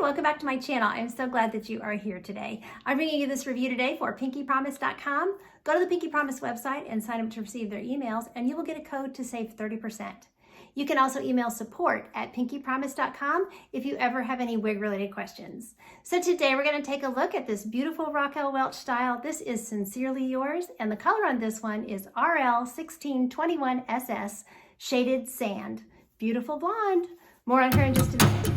welcome back to my channel. I'm so glad that you are here today. I'm bringing you this review today for pinkypromise.com. Go to the Pinky Promise website and sign up to receive their emails, and you will get a code to save 30%. You can also email support@pinkypromise.com if you ever have any wig related questions. So today we're going to take a look at this beautiful Raquel Welch style. This is Sincerely Yours, and the color on this one is RL16 SS Shaded Sand. Beautiful blonde. More on her in just a minute.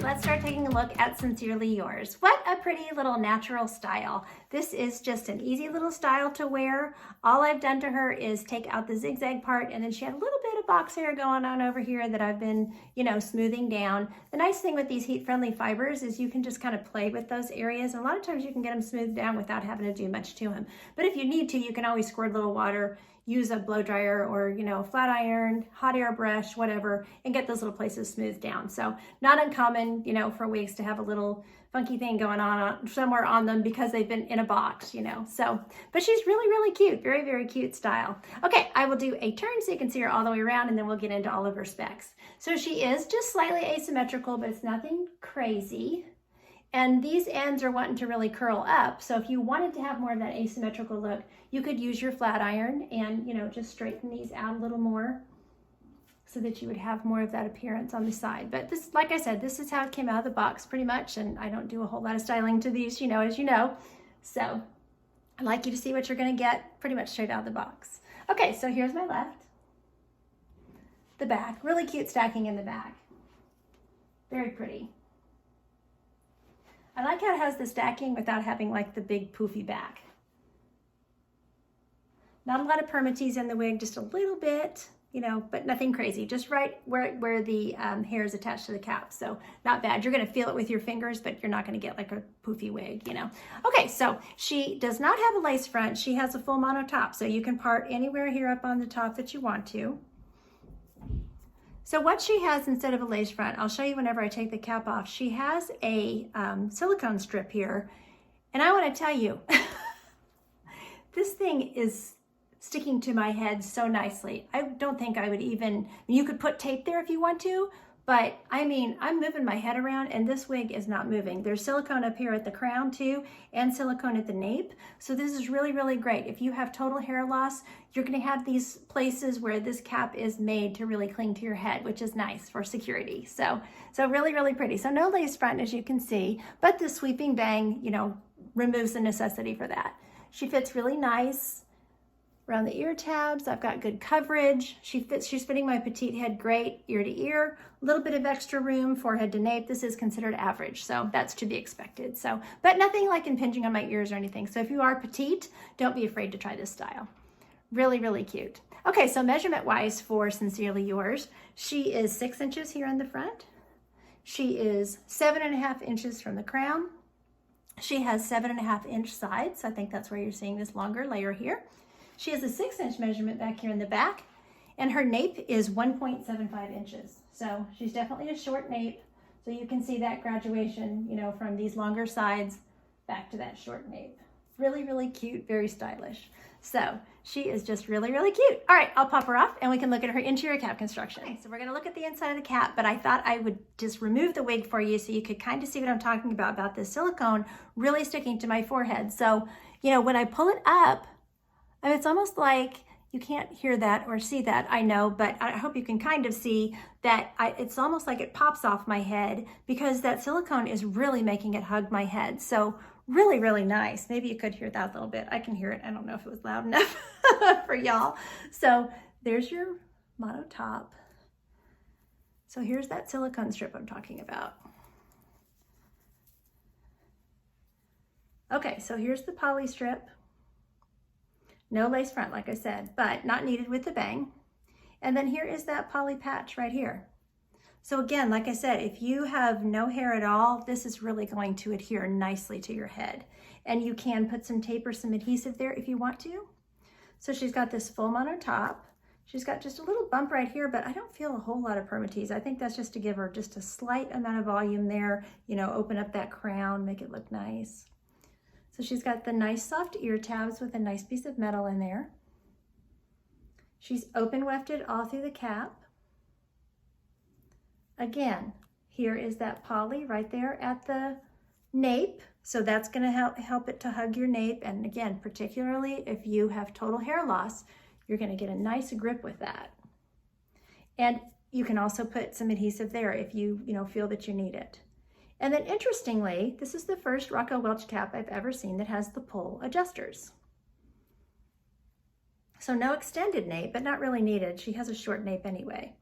Let's start taking a look at Sincerely Yours. What a pretty little natural style. This is just an easy little style to wear. All I've done to her is take out the zigzag part, and then she had a little bit of box hair going on over here that I've been, smoothing down. The nice thing with these heat-friendly fibers is you can just kind of play with those areas, and a lot of times you can get them smoothed down without having to do much to them. But if you need to, you can always squirt a little water, use a blow dryer or, flat iron, hot air brush, whatever, and get those little places smoothed down. So not uncommon, for wigs to have a little funky thing going on somewhere on them because they've been in a box, So, but she's really, really cute. Very, very cute style. Okay, I will do a turn so you can see her all the way around, and then we'll get into all of her specs. So she is just slightly asymmetrical, but it's nothing crazy. And these ends are wanting to really curl up. So if you wanted to have more of that asymmetrical look, you could use your flat iron and, just straighten these out a little more so that you would have more of that appearance on the side. But this, like I said, this is how it came out of the box pretty much. And I don't do a whole lot of styling to these, as you know. So I'd like you to see what you're gonna get pretty much straight out of the box. Okay, so here's my left. The back, really cute stacking in the back. Very pretty. I like how it has the stacking without having like the big poofy back. Not a lot of permatease in the wig, just a little bit, but nothing crazy. Just right where the hair is attached to the cap. So not bad. You're gonna feel it with your fingers, but you're not gonna get like a poofy wig, Okay, so she does not have a lace front. She has a full mono top. So you can part anywhere here up on the top that you want to. So what she has instead of a lace front, I'll show you whenever I take the cap off, she has a silicone strip here. And I want to tell you, this thing is sticking to my head so nicely. I don't think I would even, you could put tape there if you want to, but I'm moving my head around and this wig is not moving. There's silicone up here at the crown too, and silicone at the nape. So this is really, really great. If you have total hair loss, you're gonna have these places where this cap is made to really cling to your head, which is nice for security. So really, really pretty. So no lace front, as you can see, but the sweeping bang, removes the necessity for that. She fits really nice around the ear tabs. I've got good coverage. She's fitting my petite head great, ear to ear. A little bit of extra room, forehead to nape. This is considered average, so that's to be expected. So, but nothing like impinging on my ears or anything. So if you are petite, don't be afraid to try this style. Really, really cute. Okay, so measurement wise for Sincerely Yours, she is 6 inches here in the front. She is 7.5 inches from the crown. She has 7.5 inch sides. I think that's where you're seeing this longer layer here. She has a 6-inch measurement back here in the back, and her nape is 1.75 inches. So she's definitely a short nape. So you can see that graduation, from these longer sides back to that short nape. Really, really cute, very stylish. So she is just really, really cute. All right, I'll pop her off and we can look at her interior cap construction. Okay, so we're gonna look at the inside of the cap, but I thought I would just remove the wig for you so you could kind of see what I'm talking about this silicone really sticking to my forehead. So, when I pull it up, it's almost like you can't hear that or see that, I know, but I hope you can kind of see that it's almost like it pops off my head because that silicone is really making it hug my head. So really, really nice. Maybe you could hear that a little bit. I can hear it. I don't know if it was loud enough for y'all. So there's your mono top. So here's that silicone strip I'm talking about. Okay, so here's the poly strip. No lace front, like I said, but not needed with the bang. And then here is that poly patch right here. So again, like I said, if you have no hair at all, this is really going to adhere nicely to your head. And you can put some tape or some adhesive there if you want to. So she's got this full mono top. She's got just a little bump right here, but I don't feel a whole lot of permatease. I think that's just to give her just a slight amount of volume there, open up that crown, make it look nice. So she's got the nice soft ear tabs with a nice piece of metal in there. She's open wefted all through the cap. Again, here is that poly right there at the nape. So that's going to help it to hug your nape. And again, particularly if you have total hair loss, you're going to get a nice grip with that. And you can also put some adhesive there if you feel that you need it. And then interestingly, this is the first Raquel Welch cap I've ever seen that has the pull adjusters. So no extended nape, but not really needed. She has a short nape anyway.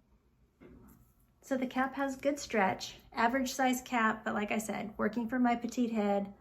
So the cap has good stretch, average size cap, but like I said, working for my petite head,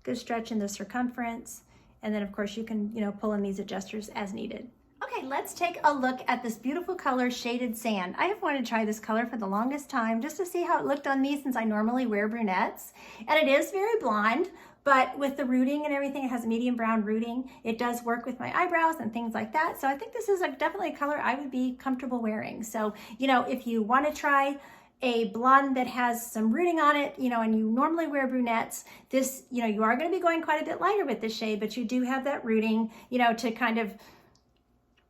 good stretch in the circumference. And then of course you can, pull in these adjusters as needed. Okay, let's take a look at this beautiful color, Shaded Sand. I have wanted to try this color for the longest time just to see how it looked on me since I normally wear brunettes. And it is very blonde, but with the rooting and everything, it has medium brown rooting. It does work with my eyebrows and things like that. So I think this is definitely a color I would be comfortable wearing. So, if you want to try a blonde that has some rooting on it, and you normally wear brunettes, this, you are going to be going quite a bit lighter with this shade, but you do have that rooting, to kind of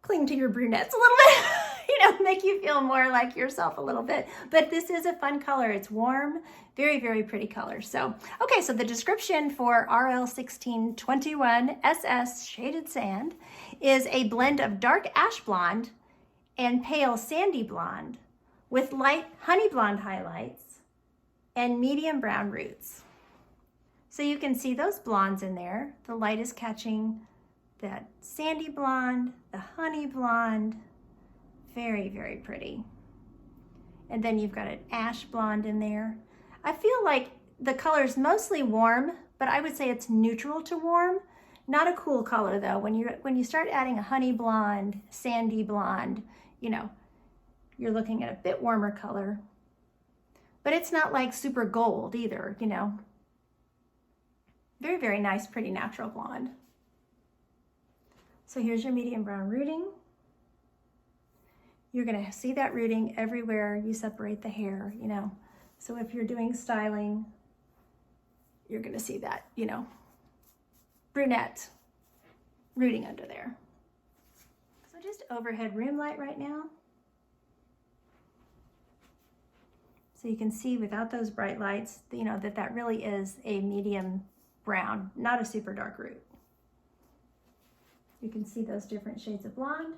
cling to your brunettes a little bit, make you feel more like yourself a little bit. But this is a fun color. It's warm, very, very pretty color. So, okay, so the description for RL16 21 SS Shaded Sand is a blend of dark ash blonde and pale sandy blonde with light honey blonde highlights and medium brown roots. So you can see those blondes in there. The light is catching that sandy blonde, the honey blonde, very, very pretty. And then you've got an ash blonde in there. I feel like the color is mostly warm, but I would say it's neutral to warm. Not a cool color though. When you start adding a honey blonde, sandy blonde, you're looking at a bit warmer color. But it's not like super gold either, Very, very nice, pretty natural blonde. So here's your medium brown rooting. You're gonna see that rooting everywhere you separate the hair, So if you're doing styling, you're gonna see that, brunette rooting under there. So just overhead room light right now. So you can see without those bright lights, that really is a medium brown, not a super dark root. You can see those different shades of blonde.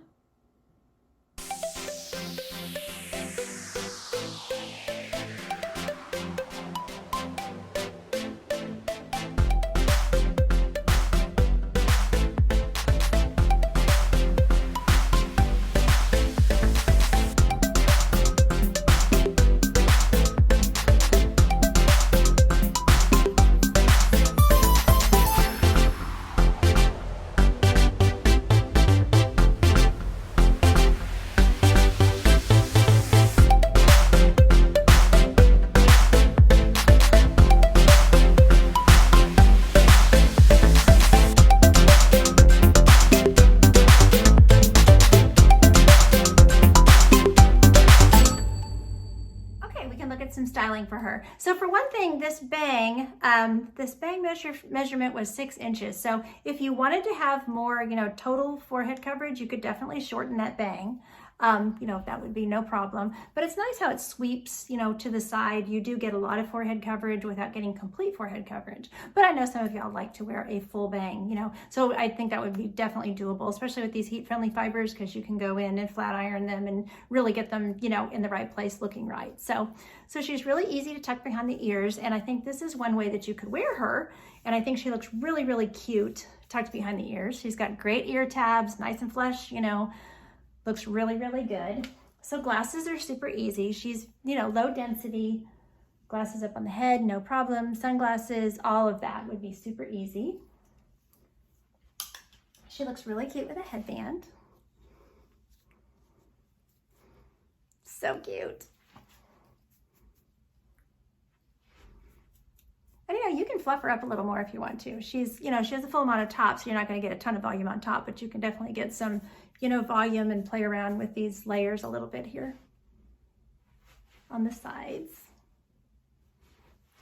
Some styling for her. So for one thing, this bang measurement was 6 inches. So if you wanted to have more, total forehead coverage, you could definitely shorten that bang. That would be no problem. But it's nice how it sweeps, to the side. You do get a lot of forehead coverage without getting complete forehead coverage. But I know some of y'all like to wear a full bang, So I think that would be definitely doable, especially with these heat-friendly fibers, because you can go in and flat iron them and really get them, in the right place looking right. So she's really easy to tuck behind the ears. And I think this is one way that you could wear her. And I think she looks really, really cute tucked behind the ears. She's got great ear tabs, nice and flush, looks really, really good. So glasses are super easy. She's, low density, glasses up on the head, no problem. Sunglasses, all of that would be super easy. She looks really cute with a headband. So cute. And you can fluff her up a little more if you want to. She's, she has a full amount of top, so you're not going to get a ton of volume on top, but you can definitely get some, volume and play around with these layers a little bit here on the sides.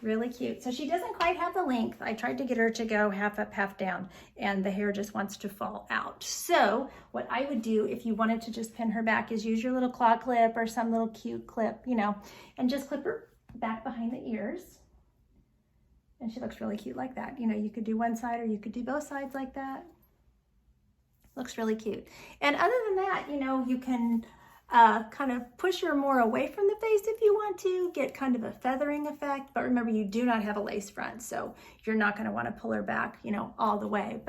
Really cute. So she doesn't quite have the length. I tried to get her to go half up, half down, and the hair just wants to fall out. So what I would do if you wanted to just pin her back is use your little claw clip or some little cute clip, you know, and just clip her back behind the ears. And she looks really cute like that. You know, you could do one side or you could do both sides like that. Looks really cute. And other than that, you know, you can kind of push her more away from the face if you want to, get kind of a feathering effect. But remember, you do not have a lace front, so you're not going to want to pull her back, you know, all the way.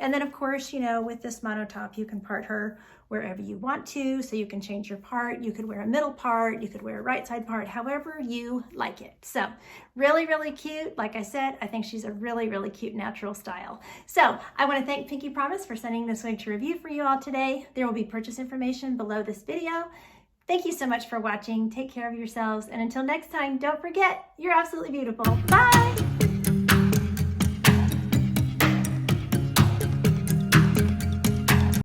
And then of course, you know, with this monotop, you can part her wherever you want to, so you can change your part. You could wear a middle part, you could wear a right side part, however you like it. So really, really cute. Like I said, I think she's a really, really cute natural style. So I want to thank Pinky Promise for sending this wig to review for you all today. There will be purchase information below this video. Thank you so much for watching. Take care of yourselves. And until next time, don't forget, you're absolutely beautiful. Bye.